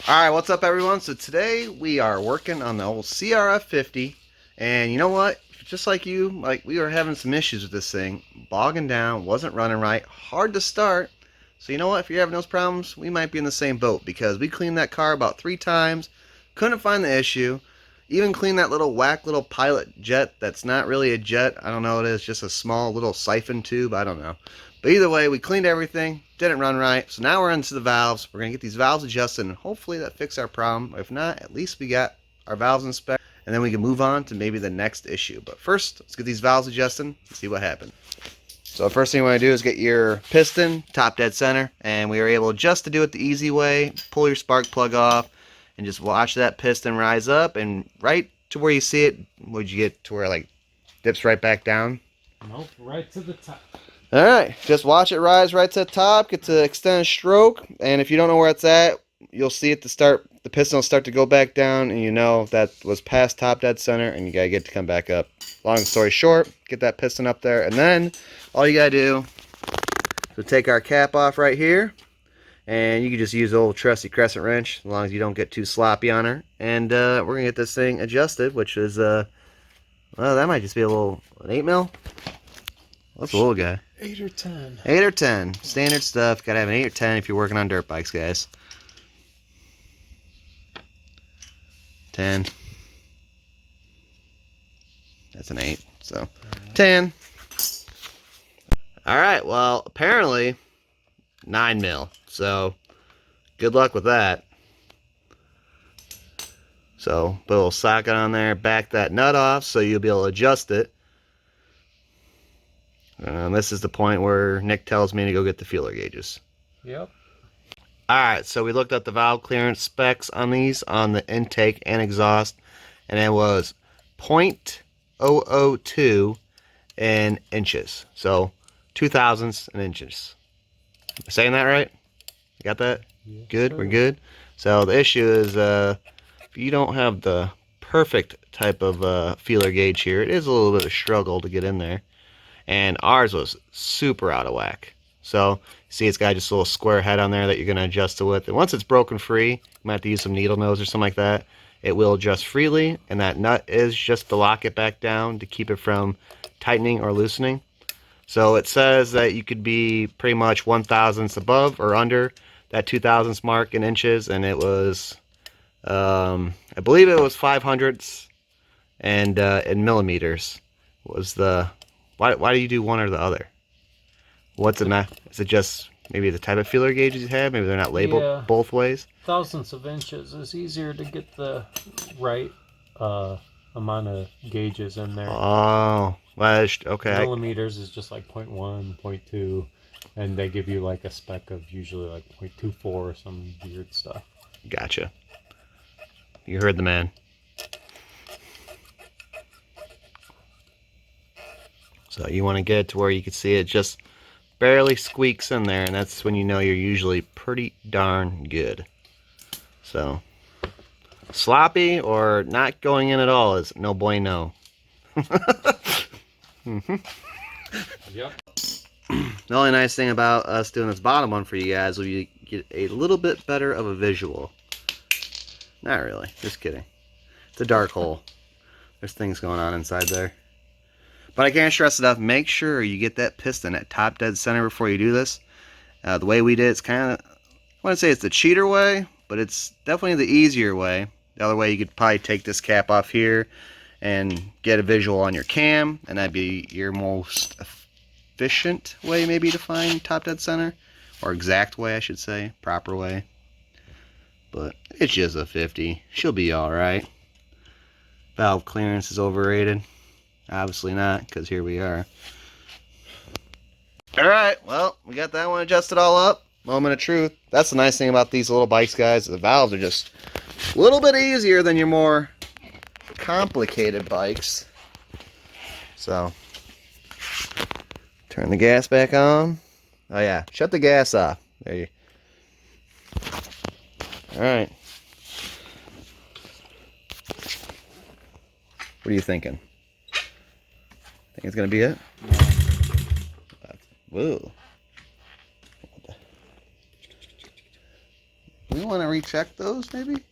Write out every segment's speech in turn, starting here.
Alright, what's up everyone? So today we are working on the old Crf50, and you know what? Just like you, we were having some issues with this thing. Bogging down, wasn't running right, hard to start. So you know what? If you're having those problems, we might be in the same boat, because we cleaned that car about 3 times, couldn't find the issue. Even cleaned that little pilot jet that's not really a jet. I don't know what it is, just a small little siphon tube, I don't know. But either way, we cleaned everything, didn't run right, so now we're into the valves. We're going to get these valves adjusted, and hopefully that fixes our problem. If not, at least we got our valves inspected, and then we can move on to maybe the next issue. But first, let's get these valves adjusted and see what happens. So the first thing you want to do is get your piston top dead center, and we were able just to do it the easy way. Pull your spark plug off, and just watch that piston rise up, and right to where you see it, would you get to where it like dips right back down? Nope, right to the top. Alright, just watch it rise right to the top, get to extended stroke, and if you don't know where it's at, you'll see it to start, the piston will start to go back down, and you know that was past top dead center, and you gotta get it to come back up. Long story short, get that piston up there, and then all you gotta do is take our cap off right here, and you can just use the old trusty crescent wrench, as long as you don't get too sloppy on her, and we're gonna get this thing adjusted, which is, well, that might just be an 8 mil. What's the little guy? 8 or 10. 8 or 10. Standard stuff. Gotta have an 8 or 10 if you're working on dirt bikes, guys. 10. That's an 8. So, 10. Alright, well, apparently 9 mil. So, good luck with that. So, put a little socket on there. Back that nut off so you'll be able to adjust it. This is the point where Nick tells me to go get the feeler gauges. Yep. Alright, so we looked at the valve clearance specs on these, on the intake and exhaust, and it was 0.002 in inches. So, 0.002 in inches. Am I saying that right? You got that? Yes, good? Sir. We're good? So, the issue is, if you don't have the perfect type of feeler gauge here, it is a little bit of a struggle to get in there. And ours was super out of whack. So, you see it's got just a little square head on there that you're going to adjust it with. And once it's broken free, you might have to use some needle nose or something like that. It will adjust freely, and that nut is just to lock it back down to keep it from tightening or loosening. So it says that you could be pretty much 1/1000th above or under that 2/1000th mark in inches, and it was, I believe it was 500ths, and in millimeters was the... Why do you do one or the other? What's the math? Is it just maybe the type of feeler gauges you have? Maybe they're not labeled both ways? Thousandths of inches is easier to get the right amount of gauges in there. Oh, well, okay. Millimeters is just like 0.1, 0.2, and they give you like a spec of usually like 0.24 or some weird stuff. Gotcha. You heard the man. So you want to get it to where you can see it just barely squeaks in there, and that's when you know you're usually pretty darn good. So, sloppy or not going in at all is no bueno. Yep. The only nice thing about us doing this bottom one for you guys will you get a little bit better of a visual. Not really, just kidding. It's a dark hole. There's things going on inside there. But I can't stress enough, make sure you get that piston at top dead center before you do this. The way we did, it's kind of, I wouldn't say it's the cheater way, but it's definitely the easier way. The other way, you could probably take this cap off here and get a visual on your cam, and that'd be your most efficient way maybe to find top dead center. Or exact way, I should say, proper way. But it's just a 50. She'll be alright. Valve clearance is overrated. Obviously not, because here we are. Alright, well, we got that one adjusted all up. Moment of truth. That's the nice thing about these little bikes, guys. The valves are just a little bit easier than your more complicated bikes. So, turn the gas back on. Oh yeah, shut the gas off. There you. Alright. What are you thinking? Think it's gonna be it? Whoa. we want to recheck those maybe?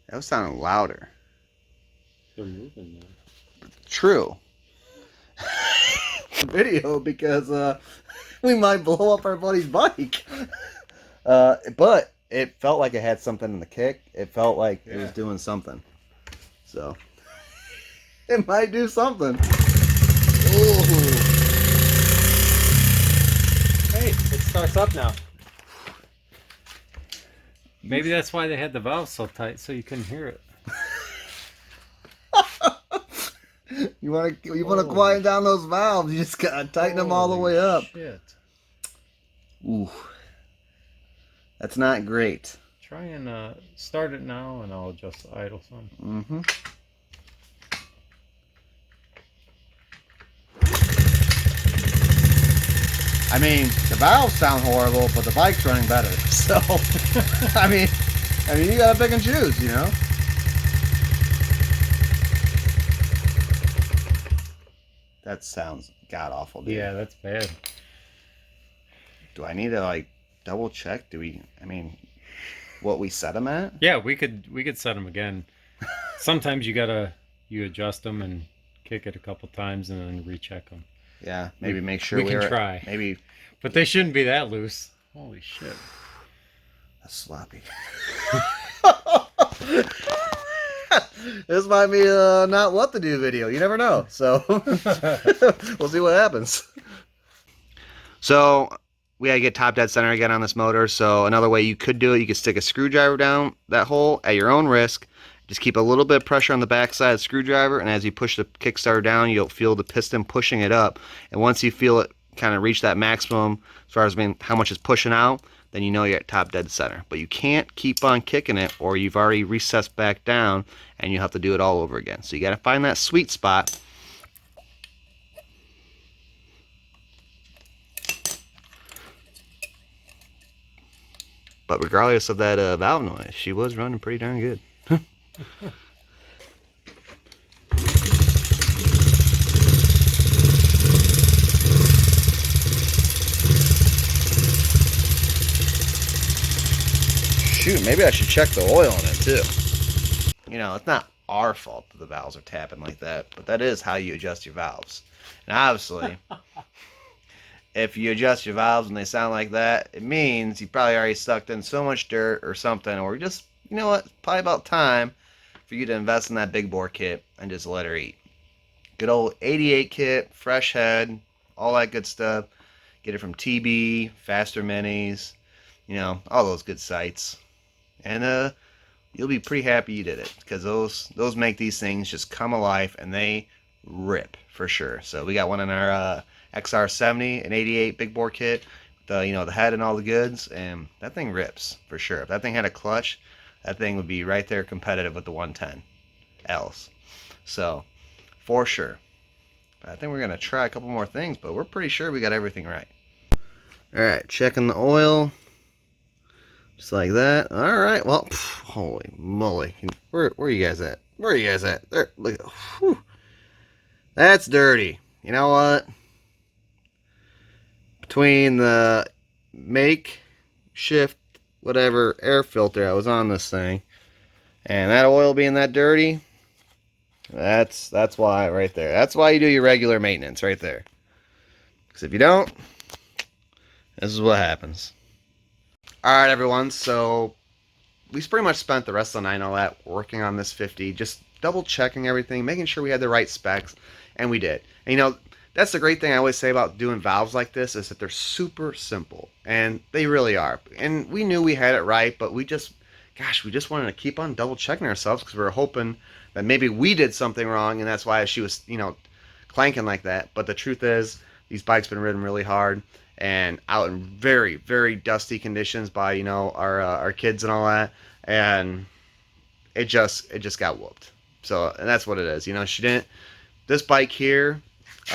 That was sounding louder. They're moving now. True. Video because we might blow up our buddy's bike. But it felt like it had something in the kick. It felt like it was doing something. So it might do something. Ooh. Hey, it starts up now. Maybe that's why they had the valve so tight, so you couldn't hear it. You want to quiet down those valves. You just gotta tighten them all the way up. Shit. Ooh, that's not great. Try and start it now, and I'll adjust the idle some. Mm-hmm. I mean, the valves sound horrible, but the bike's running better. So, I mean, you gotta pick and choose, you know. That sounds god awful, dude. Yeah, that's bad. Do I need to like double check? I mean, what we set them at? Yeah, we could set them again. Sometimes you adjust them and kick it a couple times and then recheck them. Yeah, maybe make sure we can try. Maybe, but they shouldn't be that loose. Holy shit! That's sloppy. This might be not what to do video. You never know. So we'll see what happens. So we gotta get top dead center again on this motor. So another way you could do it, you could stick a screwdriver down that hole at your own risk. Just keep a little bit of pressure on the backside of the screwdriver, and as you push the Kickstarter down, you'll feel the piston pushing it up. And once you feel it kind of reach that maximum, as far as how much is pushing out, then you know you're at top dead center. But you can't keep on kicking it, or you've already recessed back down, and you have to do it all over again. So you got to find that sweet spot. But regardless of that valve noise, she was running pretty darn good. Shoot, maybe I should check the oil in it too. You know, it's not our fault that the valves are tapping like that, but that is how you adjust your valves. And obviously, if you adjust your valves and they sound like that, it means you probably already sucked in so much dirt or something, or just, you know what, probably about time for you to invest in that big bore kit and just let her eat. Good old 88 kit, fresh head, all that good stuff. Get it from TB, Faster Minis, you know, all those good sites. And you'll be pretty happy you did it, because those make these things just come alive, and they rip for sure. So we got one in our Xr50, an 88 big bore kit, the head and all the goods, and that thing rips for sure. If that thing had a clutch, that thing would be right there competitive with the 110 Ls. So for sure. But I think we're gonna try a couple more things, but we're pretty sure we got everything right. All right, checking the oil. Just like that. All right. Well, holy moly! Where are you guys at? Where are you guys at? There. Look. Whew. That's dirty. You know what? Between the makeshift whatever air filter I was on this thing, and that oil being that dirty, that's why right there. That's why you do your regular maintenance right there. Because if you don't, this is what happens. Alright everyone, so we pretty much spent the rest of the night and all that working on this 50, just double checking everything, making sure we had the right specs, and we did. And you know, that's the great thing I always say about doing valves like this, is that they're super simple, and they really are. And we knew we had it right, but we just wanted to keep on double checking ourselves, because we were hoping that maybe we did something wrong, and that's why she was, you know, clanking like that. But the truth is, these bikes been ridden really hard, and out in very, very dusty conditions by, you know, our kids and all that, and it just got whooped. So, and that's what it is. You know, she didn't. This bike here, it's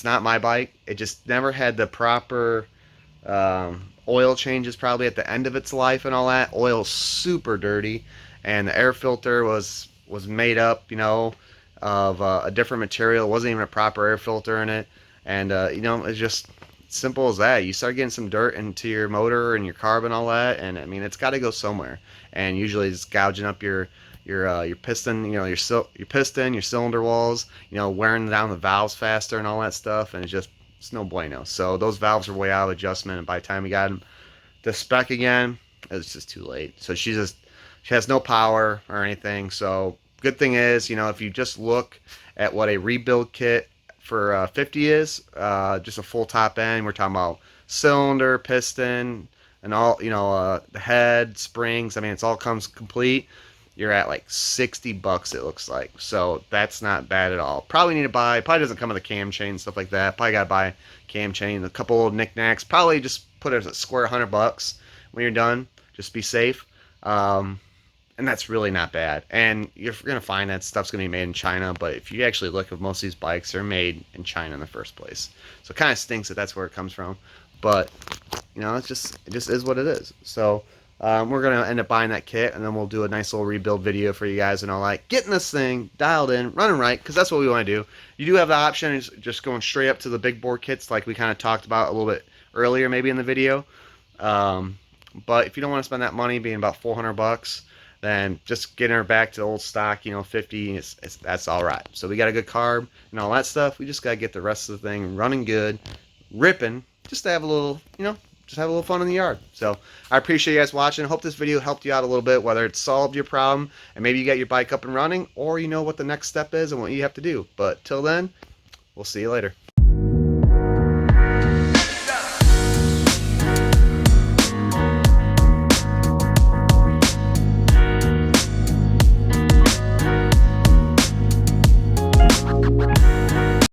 not my bike. It just never had the proper oil changes probably at the end of its life and all that. Oil's super dirty, and the air filter was made up, you know, of a different material. It wasn't even a proper air filter in it. And you know, simple as that. You start getting some dirt into your motor and your carb and all that, and I mean it's got to go somewhere. And usually it's gouging up your piston, your piston, your cylinder walls, wearing down the valves faster and all that stuff, and it's no bueno. So those valves are way out of adjustment, and by the time we got them the spec again, it's just too late. So she has no power or anything. So good thing is, if you just look at what a rebuild kit for 50 is, just a full top end. We're talking about cylinder, piston, and all, the head, springs. I mean, it's all comes complete. You're at like $60, it looks like. So that's not bad at all. Probably need to buy, probably doesn't come with a cam chain, stuff like that. Probably got to buy cam chain, a couple of knickknacks. Probably just put it at a square $100 when you're done. Just be safe. And that's really not bad. And you're going to find that stuff's going to be made in China, but if you actually look at most of these bikes, they're made in China in the first place. So it kind of stinks that that's where it comes from. But, it just is what it is. So we're going to end up buying that kit, and then we'll do a nice little rebuild video for you guys and all that. Getting this thing dialed in, running right, because that's what we want to do. You do have the option of just going straight up to the big bore kits like we kind of talked about a little bit earlier maybe in the video. But if you don't want to spend that money, being about $400, then just getting her back to the old stock, 50, that's all right. So we got a good carb and all that stuff. We just got to get the rest of the thing running good, ripping, just to have a little, just have a little fun in the yard. So I appreciate you guys watching. I hope this video helped you out a little bit, whether it solved your problem and maybe you got your bike up and running, or you know what the next step is and what you have to do. But till then, we'll see you later.